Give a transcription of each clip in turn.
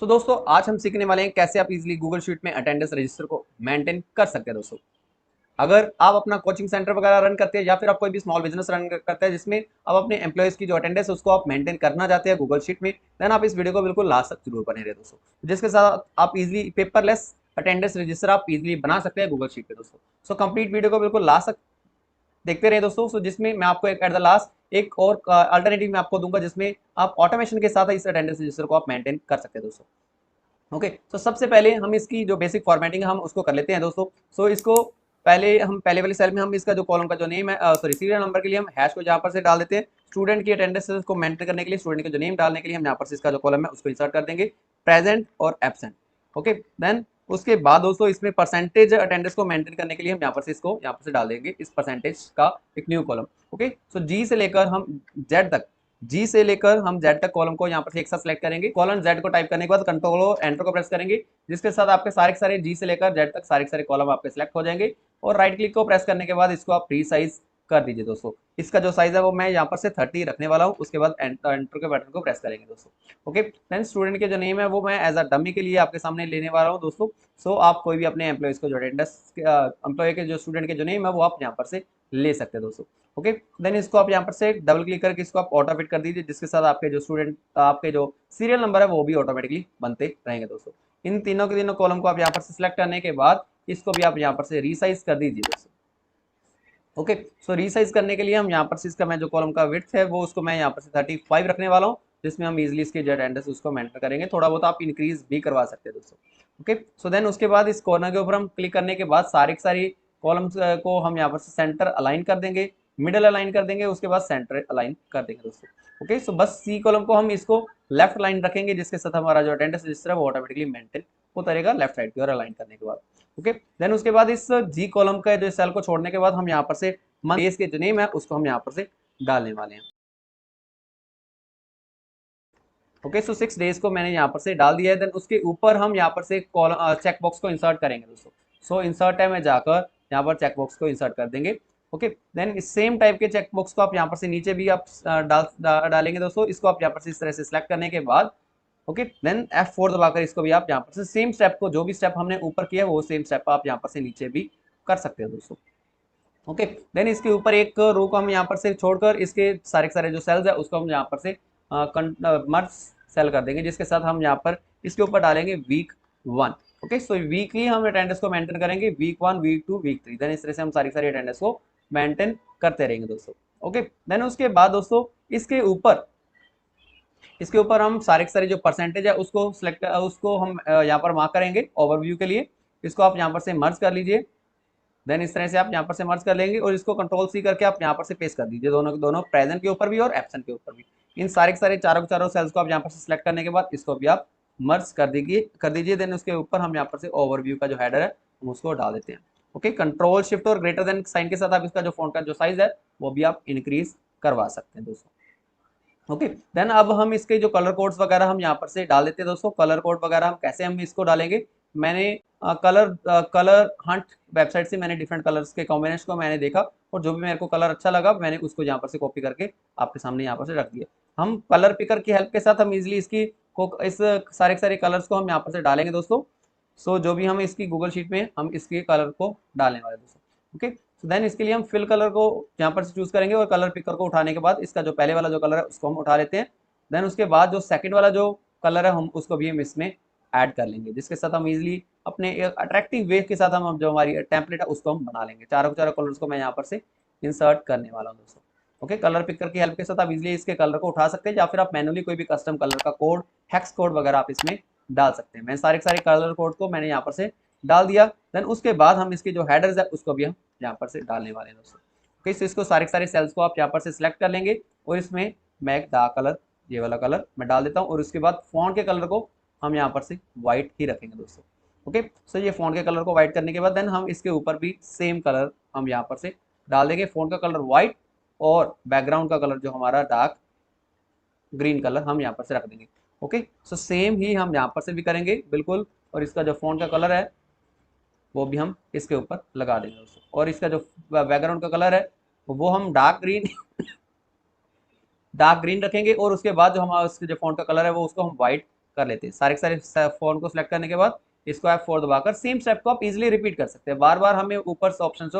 दोस्तों आज हम सीखने वाले हैं कैसे आप इजीली गूगल शीट में अटेंडेंस रजिस्टर को मेंटेन कर सकते हैं। दोस्तों अगर आप अपना कोचिंग सेंटर वगैरह रन करते हैं या फिर आप कोई भी स्मॉल बिजनेस रन करते हैं जिसमें आप अपने एम्प्लॉयज की जो अटेंडेंस है उसको आप मेंटेन करना चाहते हैं गूगल शीट में, देन आप इस वीडियो को बिल्कुल लास्ट तक जरूर बने रहे दोस्तों, जिसके साथ आप इजीली पेपरलेस अटेंडेंस रजिस्टर आप इजीली बना सकते हैं गूगल शीट पे दोस्तों। कंप्लीट वीडियो को बिल्कुल लास्ट तक देखते रहे दोस्तों। जिसमें मैं आपको एक एट द लास्ट एक और अल्टरनेटिव मैं आपको दूंगा जिसमें आप ऑटोमेशन के साथ इस अटेंडेंस रजिस्टर को आप मेंटेन कर सकते हैं दोस्तों। ओके, तो सबसे पहले हम इसकी जो बेसिक फॉर्मेटिंग है हम उसको कर लेते हैं दोस्तों। इसको पहले हम पहले वाली सेल में हम इसका जो कॉलम का जो नेम है सॉरी सीरियल नंबर के लिए हम हैश को यहाँ पर से डाल देते हैं। स्टूडेंट की अटेंडेंस को मेंटेन करने के लिए स्टूडेंट का जो नेम डालने के लिए हम यहाँ पर से इसका जो कॉलम है उसको इंसर्ट कर देंगे प्रेजेंट और एब्सेंट। ओके, देन उसके बाद दोस्तों इसमें परसेंटेज अटेंडेंस को मेंटेन करने के लिए हम यहाँ पर से इसको यहाँ पर से डाल देंगे इस परसेंटेज का एक न्यू कॉलम। ओके, जी से लेकर हम जेड तक, जी से लेकर हम जेड तक कॉलम को यहाँ पर एक साथ सेलेक्ट करेंगे। कॉलम जेड को टाइप करने के बाद कंट्रोल और एंटर को प्रेस करेंगे, जिसके साथ आपके सारे के सारे जी से लेकर जेड तक सारे के सारे कॉलम आपके सिलेक्ट हो जाएंगे। और राइट क्लिक को प्रेस करने के बाद इसको आप रीसाइज कर दीजिए दोस्तों। इसका जो साइज है वो मैं यहाँ पर से 30 रखने वाला हूँ। उसके बाद एंटर के बटन को प्रेस करेंगे दोस्तों। ओके, देन स्टूडेंट के जो नेम है वो मैं एज अ डमी के लिए आपके सामने लेने वाला हूँ दोस्तों। आप कोई भी अपने एम्प्लॉयज को जो अटेंडेंस एम्प्लॉय के जो स्टूडेंट के जो नेम है वो आप यहाँ पर से ले सकते हैं दोस्तों। ओके, देन इसको आप यहाँ पर से डबल क्लिक करके इसको आप ऑटो फिट कर दीजिए, जिसके साथ आपके जो स्टूडेंट आपके जो सीरियल नंबर है वो भी ऑटोमेटिकली बनते रहेंगे दोस्तों। इन तीनों के तीनों कॉलम को आप यहाँ पर से सिलेक्ट करने के बाद इसको भी आप यहाँ पर से रीसाइज कर दीजिए दोस्तों। ओके, रीसाइज करने के लिए हम यहाँ पर से इसका मैं जो कॉलम का विड्थ है वो उसको मैं यहाँ पर से 35 रखने वाला हूँ, जिसमें हम इजिली इसके जो अटेंडेंस उसको मेंटेन करेंगे। थोड़ा बहुत आप इंक्रीज भी करवा सकते हैं दोस्तों। ओके, देन उसके बाद इस कॉर्नर के ऊपर हम क्लिक करने के बाद सारी कॉलम्स को हम यहाँ पर से सेंटर अलाइन कर देंगे, मिडल अलाइन कर देंगे, उसके बाद सेंटर अलाइन कर देंगे दोस्तों। ओके, बस सी कॉलम को हम इसको लेफ्ट लाइन रखेंगे, जिसके साथ हमारा जो अटेंडेंस रजिस्टर है वो ऑटोमेटिकली मेंटेन होता रहेगा लेफ्ट साइड की ओर अलाइन करने के बाद। ओके, देन उसके बाद इस जी कॉलम का जो सेल को छोड़ने के बाद हम यहाँ पर से मंथ के जो नेम है उसको हम यहाँ पर से डालने वाले हैं। ओके, 6 डेज को मैंने यहाँ पर से डाल दिया है। देन उसके ऊपर हम यहाँ पर से कॉलम चेक बॉक्स को इंसर्ट करेंगे दोस्तों। इंसर्ट है में जाकर यहाँ पर चेक बॉक्स को इंसर्ट कर देंगे। ओके, देन इस सेम टाइप के चेक बॉक्स को आप यहाँ पर से नीचे भी आप डालेंगे दोस्तों। इसको आप यहाँ पर से इस तरह से सिलेक्ट करने के बाद ओके, देन F4 दबाकर इसको भी आप यहाँ पर से सेम स्टेप को जो भी स्टेप हमने ऊपर किया है वो सेम स्टेप आप यहाँ पर से नीचे भी कर सकते हो दोस्तों। ओके, देन इसके ऊपर एक रो को हम यहाँ पर से छोड़कर इसके सारे सारे जो सेल्स है उसको हम यहाँ पर से मर्ज सेल कर देंगे, जिसके साथ हम यहाँ पर इसके ऊपर डालेंगे वीक 1। ओके, वीकली हम अटेंडेंस को मेंटेन करेंगे वीक 1 वीक 2 वीक 3, देन इस तरह से हम सारी अटेंडेंस को मेंटेन करते रहेंगे दोस्तों। ओके, देन उसके बाद दोस्तों इसके ऊपर हम सारे के सारे जो परसेंटेज है उसको सिलेक्ट उसको हम यहाँ पर मार्क करेंगे ओवरव्यू के लिए। इसको आप यहाँ पर से मर्ज कर लीजिए। देन इस तरह से आप यहाँ पर से मर्ज कर लेंगे और इसको कंट्रोल सी करके आप यहाँ पर से पेस्ट कर दीजिए, दोनों के दोनों प्रेजेंट के ऊपर भी और एब्सेंट के ऊपर भी। इन सारे के सारे चारों के चारों सेल्स को आप यहाँ पर से सिलेक्ट करने के बाद इसको भी आप मर्ज कर दीजिए। देन उसके ऊपर हम यहाँ पर से ओवरव्यू का जो हेडर है हम उसको डाल देते हैं। ओके, कंट्रोल शिफ्ट और ग्रेटर देन साइन के साथ आप इसका जो फॉन्ट का जो साइज है वो भी आप इंक्रीज करवा सकते हैं दोस्तों। ओके, देन अब हम इसके जो कलर कोड्स वगैरह हम यहाँ पर से डाल देते हैं दोस्तों। कलर कोड वगैरह हम कैसे हम इसको डालेंगे, मैंने कलर हंट वेबसाइट से मैंने डिफरेंट कलर्स के कॉम्बिनेशन को मैंने देखा और जो भी मेरे को कलर अच्छा लगा मैंने उसको यहाँ पर से कॉपी करके आपके सामने यहाँ पर से रख दिया। हम कलर पिकर की हेल्प के साथ हम इजिली इस सारे कलर्स को हम यहाँ पर से डालेंगे दोस्तों। जो भी हम इसकी गूगल शीट में हम इसके कलर को डालने वाले दोस्तों। ओके, देन इसके लिए हम फिल कलर को यहाँ पर से चूज करेंगे और कलर पिकर को उठाने के बाद इसका जो पहले वाला जो कलर है उसको हम उठा लेते हैं। देन उसके बाद जो सेकंड वाला जो कलर है हम उसको भी हम इसमें ऐड कर लेंगे, जिसके साथ हम इजीली अपने एक अट्रैक्टिव वे के साथ हम जो हमारी टेम्पलेट है उसको हम बना लेंगे। चारों कलर्स को मैं यहाँ पर से इंसर्ट करने वाला हूँ दोस्तों। ओके, कलर पिकर की हेल्प के साथ आप इजीली इसके कलर को उठा सकते हैं या फिर आप मैनुअली कोई भी कस्टम कलर का कोड हेक्स कोड वगैरह आप इसमें डाल सकते हैं। मैं सारे कलर कोड को मैंने यहाँ पर से डाल दिया। देन उसके बाद हम इसके जो हेडर्स है उसको भी हम यहाँ पर से डालने वाले हैं दोस्तों। ओके, इसको सारे सेल्स को आप यहाँ पर से सिलेक्ट कर लेंगे और इसमें मैं एक डार्क कलर ये वाला कलर मैं डाल देता हूँ और उसके बाद फॉन्ट के कलर को हम यहाँ पर से व्हाइट ही रखेंगे दोस्तों। ओके, ये फॉन्ट के कलर को व्हाइट करने के बाद देन हम इसके ऊपर भी सेम कलर हम यहाँ पर से डाल देंगे। फॉन्ट का कलर व्हाइट और बैकग्राउंड का कलर जो हमारा डार्क ग्रीन कलर हम यहाँ पर से रख देंगे। ओके, सेम ही हम यहाँ पर से भी करेंगे बिल्कुल। और इसका जो फॉन्ट का कलर है वो भी हम इसके ऊपर लगा देंगे दोस्तों। और इसका जो बैकग्राउंड का कलर है वो हम डार्क ग्रीन रखेंगे और उसके बाद जो हमारा इसके जो फॉन्ट का कलर है वो उसको हम व्हाइट कर लेते हैं। सारे के सारे फोन को सिलेक्ट करने के बाद इसको F4 दबाकर सेम स्टेप को आप इजीली रिपीट कर सकते हैं। बार बार हमें ऊपर से ऑप्शन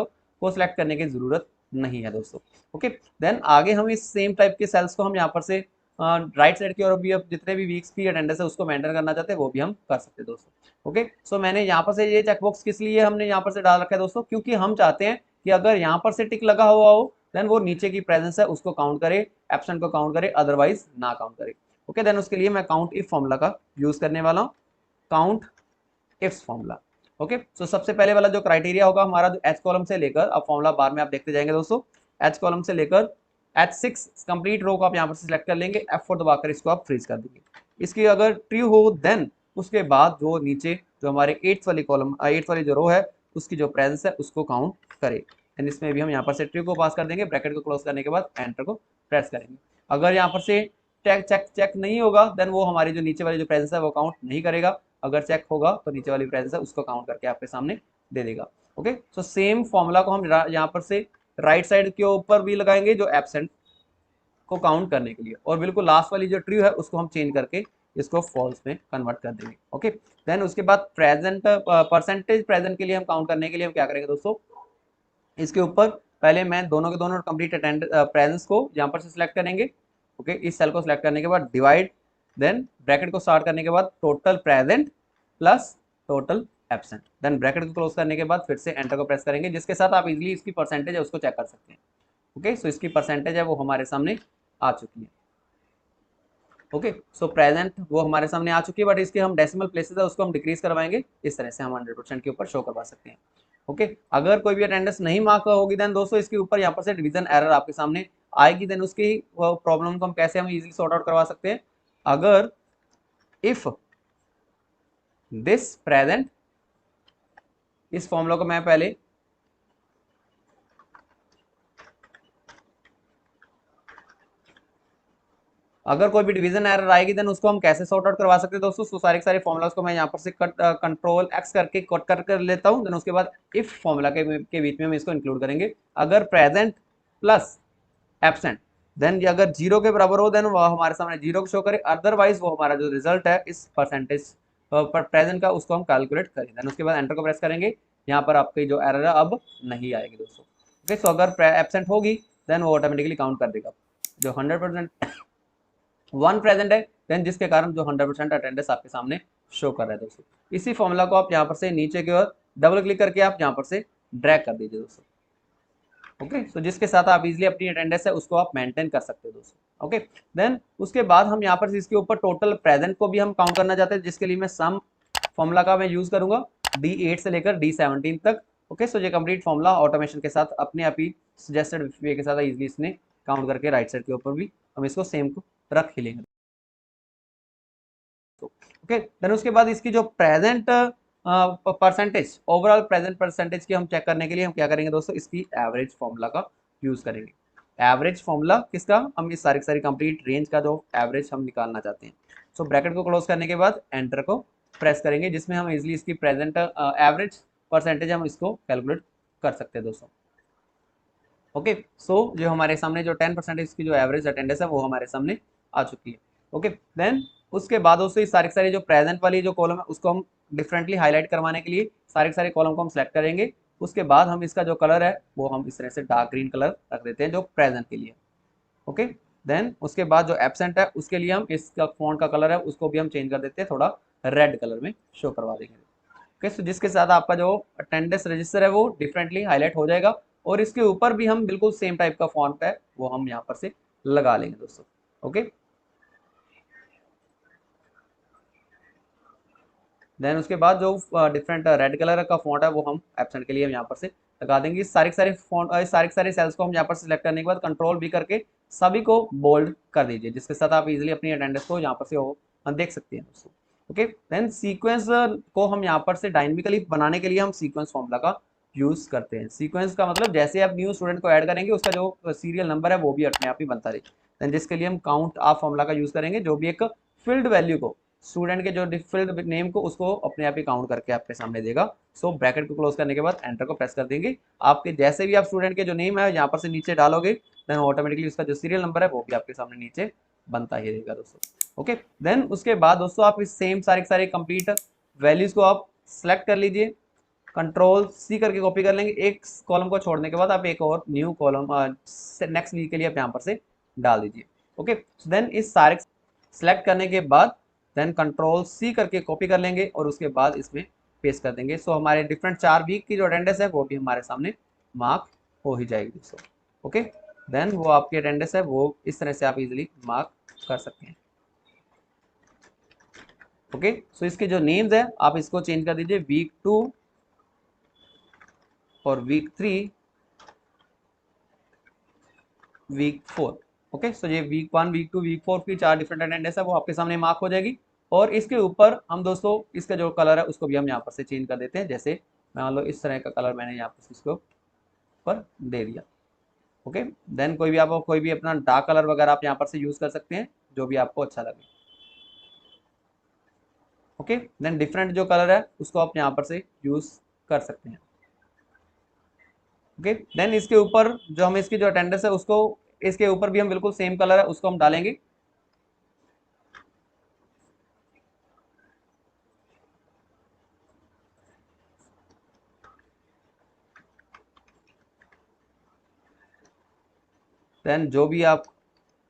को सिलेक्ट करने की जरूरत नहीं है दोस्तों। ओके, देन आगे हम इस सेम टाइप के सेल्स को हम यहाँ पर से राइट साइड की ओर भी अब जितने भी वीक्स की अटेंडेंस है उसको मेंटेन करना चाहते हैं वो भी हम कर सकते हैं दोस्तों। ओके, सो मैंने यहाँ पर से ये चेकबॉक्स किस लिए हमने यहाँ पर से डाल रखा है दोस्तों, क्योंकि हम चाहते हैं कि अगर यहाँ पर से टिक लगा हुआ हो देन वो नीचे की प्रेजेंस है उसको काउंट करे, एब्सेंट को काउंट करे, अदरवाइज ना काउंट करे। ओके, देन उसके लिए मैं काउंट इफ फॉर्मूला का यूज करने वाला हूँ, काउंट इफ्स फॉर्मूला। ओके, सो सबसे पहले वाला जो क्राइटेरिया होगा हमारा जो एच कॉलम से लेकर, अब फॉर्मूला बार में आप देखते जाएंगे दोस्तों, एच कॉलम से लेकर H6 कंप्लीट रो को आप यहाँ पर सिलेक्ट कर लेंगे, F4 दबाकर इसको आप फ्रीज कर देंगे। इसकी अगर ट्रू हो देन उसके बाद जो नीचे जो हमारे 8th वाली कॉलम 8th वाली जो रो है उसकी जो प्रेजेंस है उसको काउंट करे। एंड इसमें भी हम यहाँ पर से ट्रू को पास कर देंगे, ब्रैकेट को क्लोज करने के बाद एंटर को प्रेस करेंगे। अगर यहाँ पर से चेक नहीं होगा देन वो हमारी जो नीचे वाली जो प्रेजेंस है वो काउंट नहीं करेगा, अगर चेक होगा तो नीचे वाली प्रेजेंस है उसको काउंट करके आपके सामने दे देगा। ओके, सो सेम फॉर्मूला को हम यहाँ पर से राइट साइड के ऊपर भी लगाएंगे जो एब्सेंट को काउंट करने के लिए, और बिल्कुल लास्ट वाली जो ट्रू है उसको हम चेंज करके इसको फॉल्स में कन्वर्ट कर देंगे। ओके, देन उसके बाद प्रेजेंट परसेंटेज प्रेजेंट के लिए हम काउंट करने के लिए हम क्या करेंगे दोस्तों, इसके ऊपर पहले मैं दोनों के दोनों कंप्लीट प्रेजेंस को यहाँ पर से सिलेक्ट करेंगे। ओके, इस सेल को सिलेक्ट करने के बाद डिवाइड, देन ब्रैकेट को स्टार्ट करने के बाद total present plus total absent, then bracket को क्लोज करने के बाद फिर से एंटर को प्रेस करेंगे, जिसके साथ आप इजीली इसकी परसेंटेज है उसको चेक कर सकते हैं। ओके, सो इसकी परसेंटेज है वो हमारे सामने आ चुकी है। ओके, सो प्रेजेंट वो हमारे सामने आ चुकी है, बट इसके हम डेसिमल प्लेसेस है उसको हम डिक्रीज करवाएंगे, इस तरह से हम 100% के ऊपर शो करवा सकते हैं। ओके, अगर कोई भी अटेंडेंस नहीं मार्क होगी देन दोस्तों इसके ऊपर यहाँ पर से डिवीजन एरर आपके सामने आएगी, देन उसकी प्रॉब्लम को हम कैसे हम इजीली सॉर्ट आउट करवा सकते हैं। अगर इफ दिस प्रेजेंट, इस फॉर्मूला को मैं पहले अगर कोई भी डिवीजन एरर आएगी देन उसको हम कैसे सॉर्ट आउट करवा सकते हैं दोस्तों। सो सारे सारे फॉर्मुलास को मैं यहाँ पर से कंट्रोल एक्स करके कट कर लेता हूँ, देन उसके बाद इफ फॉर्मूला के बीच में हम इसको इंक्लूड करेंगे। अगर प्रेजेंट प्लस एब्सेंट देन अगर जीरो के बराबर हो देन वो हमारे सामने जीरो को शो करे, अदरवाइज वो हमारा जो रिजल्ट है इस परसेंटेज पर प्रेजेंट का उसको हम कैलकुलेट करें, देन उसके बाद एंटर को प्रेस करेंगे। यहाँ पर आपकी जो एरर है अब नहीं आएगी दोस्तों। ओके, सो अगर एब्सेंट होगी देन वो ऑटोमेटिकली काउंट कर देगा। जो 100% वन प्रेजेंट है देन जिसके कारण जो 100% अटेंडेंस आपके सामने शो कर रहा है दोस्तों। इसी फॉर्मूला को आप यहाँ पर से नीचे की ओर डबल क्लिक करके आप यहाँ पर से ड्रैग कर दीजिए दोस्तों। ओके, सो जिसके साथ आप इजीली अपनी अटेंडेंस है उसको आप मेंटेन कर सकते हो दोस्तों। ओके, देन उसके बाद हम यहाँ पर इसके ऊपर टोटल प्रेजेंट को भी हम काउंट करना चाहते हैं, जिसके लिए मैं सम फॉर्मूला का मैं यूज करूंगा D8 से लेकर D17 तक। ओके, सो ये कंप्लीट फॉर्मूला ऑटोमेशन के साथ अपने आप ही सजेस्टेड वे के साथ इजीली इसने काउंट करके राइट साइड के ऊपर भी हम इसको सेम को रख ही लेंगे। ओके, देन उसके बाद इसकी जो present percentage, overall present percentage की हम चेक करने के लिए हम क्या करेंगे दोस्तों, इसकी एवरेज फॉर्मूला का यूज करेंगे। एवरेज फॉर्मूला किसका, हम इस सारी कंप्लीट रेंज का जो एवरेज हम निकालना चाहते हैं। सो ब्रैकेट को क्लोज करने के बाद एंटर को प्रेस करेंगे, जिसमें हम इजिली इसकी प्रेजेंट एवरेज परसेंटेज हम इसको कैलकुलेट कर सकते हैं दोस्तों। ओके, सो जो हमारे सामने जो 10% की जो एवरेज अटेंडेंस है वो हमारे सामने आ चुकी है। ओके, देन उसके बाद दोस्तों इस सारी जो प्रेजेंट वाली जो कॉलम है उसको हम डिफरेंटली हाईलाइट करवाने के लिए सारे कॉलम को हम सेलेक्ट करेंगे। उसके बाद हम इसका जो कलर है वो हम इस तरह से डार्क ग्रीन कलर रख देते हैं जो प्रेजेंट के लिए। ओके, देन उसके बाद जो एब्सेंट है उसके लिए हम इसका फॉन्ट का कलर है उसको भी हम चेंज कर देते हैं, थोड़ा रेड कलर में शो करवा देंगे। ओके, सो जिसके साथ आपका जो अटेंडेंस रजिस्टर है वो डिफरेंटली हाईलाइट हो जाएगा, और इसके ऊपर भी हम बिल्कुल सेम टाइप का फॉन्ट है वो हम यहाँ पर से लगा लेंगे दोस्तों। ओके, देन उसके बाद जो डिफरेंट रेड कलर का फॉन्ट है वो हम एब्सेंट के लिए हम यहाँ पर से लगा देंगे। इस सारे फॉन्ट सारे सेल्स को हम यहाँ पर सिलेक्ट करने के बाद कंट्रोल भी करके सभी को बोल्ड कर दीजिए, जिसके साथ आप इजीली अपनी अटेंडेंस को यहाँ पर से देख सकते हैं दोस्तों। ओके, देन सीक्वेंस को हम यहाँ पर से डायनेमिकली बनाने के लिए हम सीक्वेंस फॉर्मूला का यूज करते हैं। सीक्वेंस का मतलब जैसे आप न्यू स्टूडेंट को ऐड करेंगे उसका जो सीरियल नंबर है वो भी अपने आप ही बनता रहे, देन जिसके लिए हम काउंट ऑफ फॉर्मूला का यूज करेंगे, जो भी एक फील्ड वैल्यू को स्टूडेंट के जो फील्ड नेम को उसको अपने आप ही काउंट करके आपके सामने देगा। सो ब्रैकेट को क्लोज करने के बाद एंटर को प्रेस कर देंगे। आपके जैसे भी आप स्टूडेंट के जो नेम है यहाँ पर से नीचे डालोगे देन ऑटोमेटिकली उसका जो सीरियल नंबर है वो भी आपके सामने नीचे बनता ही रहेगा दोस्तों। ओके, देन उसके बाद दोस्तों आप इस सेम सारे के सारे कंप्लीट वैल्यूज को आप सेलेक्ट कर लीजिए, कंट्रोल सी करके कॉपी कर लेंगे। एक कॉलम को छोड़ने के बाद आप एक और न्यू कॉलम नेक्स्ट वीक के लिए आप यहाँ पर से डाल दीजिए। ओके, देन इस सारे सेलेक्ट करने के बाद देन कंट्रोल सी करके कॉपी कर लेंगे और उसके बाद इसमें पेस्ट कर देंगे। सो हमारे डिफरेंट 4 वीक की जो अटेंडेंस है वो भी हमारे सामने मार्क हो ही जाएगी दोस्तों। ओके, देन वो आपकी अटेंडेंस है वो इस तरह से आप इजीली मार्क कर सकते हैं। ओके, सो इसके जो नेम्स है आप इसको चेंज कर दीजिए, वीक 2 और वीक 3, वीक 4। ओके, सो ये वीक 1, वीक 2, वीक 4 की 4 डिफरेंट अटेंडेंस है वो आपके सामने मार्क हो जाएगी। और इसके ऊपर हम दोस्तों इसका जो कलर है उसको भी हम यहाँ पर से चेंज कर देते हैं। जैसे मान लो इस तरह का कलर मैंने यहाँ पर इसको ऊपर दे दिया। ओके, देन कोई भी आप कोई भी अपना डार्क कलर वगैरह आप यहाँ पर से यूज कर सकते हैं, जो भी आपको अच्छा लगे। ओके, देन डिफरेंट जो कलर है उसको आप यहाँ पर से यूज कर सकते हैं। ओके, देन इसके ऊपर जो हम इसकी जो अटेंडेंस है उसको इसके ऊपर भी हम बिल्कुल सेम कलर है उसको हम डालेंगे। देन जो भी आप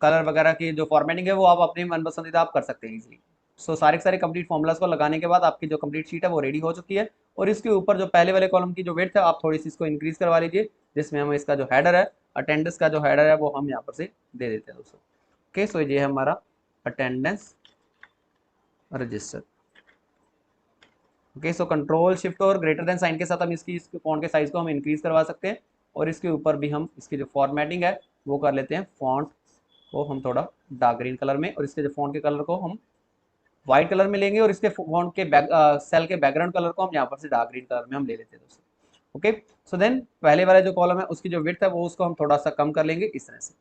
कलर वगैरह की जो फॉर्मेटिंग है वो आप अपनी मन पसंदीदा आप कर सकते हैं इजीली। सो सारे के सारे कंप्लीट फॉर्मुलाज को लगाने के बाद आपकी जो कंप्लीट शीट है वो रेडी हो चुकी है। और इसके ऊपर जो पहले वाले कॉलम की जो विड्थ है आप थोड़ी सी इसको इंक्रीज करवा लीजिए, जिसमें हम इसका जो हेडर है अटेंडेंस का जो हेडर है वो हम यहाँ पर से दे देते हैं दोस्तों। ओके, सो ये है हमारा attendance register. Okay, so control shift और ग्रेटर देन साइन के साथ हम इसकी फॉन्ट के साइज को हम इंक्रीज करवा सकते हैं। और इसके ऊपर भी हम इसकी जो फॉर्मेटिंग है वो कर लेते हैं, फॉन्ट को हम थोड़ा डार्क ग्रीन कलर में और इसके जो फॉन्ट के कलर को हम व्हाइट कलर में लेंगे और इसके फॉन्ट के सेल के बैकग्राउंड कलर को हम यहाँ पर से डार्क ग्रीन कलर में हम ले लेते हैं दोस्तों। ओके, सो देन पहले वाला जो कॉलम है उसकी जो विड्थ है वो उसको हम थोड़ा सा कम कर लेंगे इस तरह से।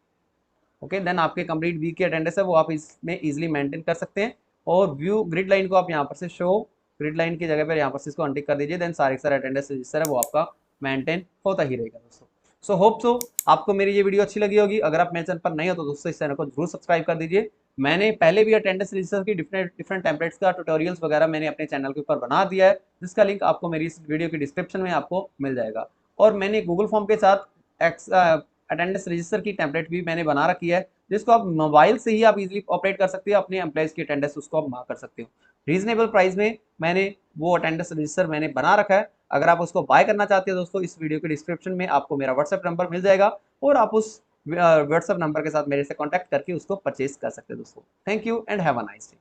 ओके, देन आपके कंप्लीट वीक की अटेंडेंस है वो आप इसमें इजीली मेंटेन कर सकते हैं। और व्यू ग्रिड लाइन को आप यहाँ पर से शो ग्रिड लाइन की जगह पर यहाँ पर से इसको अनटिक कर दीजिए, देन सारे सारे अटेंडेंस रजिस्टर है वो आपका मेंटेन होता ही रहेगा दोस्तों। सो होप सो आपको मेरी ये वीडियो अच्छी लगी होगी। अगर आप मेरे चैनल पर नहीं हो तो दोस्तों इस चैनल को जरूर सब्सक्राइब कर दीजिए। मैंने पहले भी अटेंडेंस रजिस्टर की डिफरेंट टेम्पलेट्स का ट्यूटोरियल्स वगैरह मैंने अपने चैनल के ऊपर बना दिया है, जिसका लिंक आपको मेरी इस वीडियो की डिस्क्रिप्शन में आपको मिल जाएगा। और मैंने गूगल फॉर्म के साथ अटेंडेंस रजिस्टर की टेम्पलेट भी मैंने बना रखी है, जिसको आप मोबाइल से ही आप इजीली ऑपरेट कर सकते हो, अपने एम्प्लॉइज की अटेंडेंस उसको आप मार्क कर सकते हो। रीजनेबल प्राइस में मैंने वो अटेंडेंस रजिस्टर मैंने बना रखा है। अगर आप उसको बाय करना चाहते हो दोस्तों, इस वीडियो के डिस्क्रिप्शन में आपको मेरा व्हाट्सएप नंबर मिल जाएगा और आप उस व्हाट्सएप नंबर के साथ मेरे से कॉन्टैक्ट करके उसको परचेज कर सकते हैं दोस्तों। Thank you and have a nice day.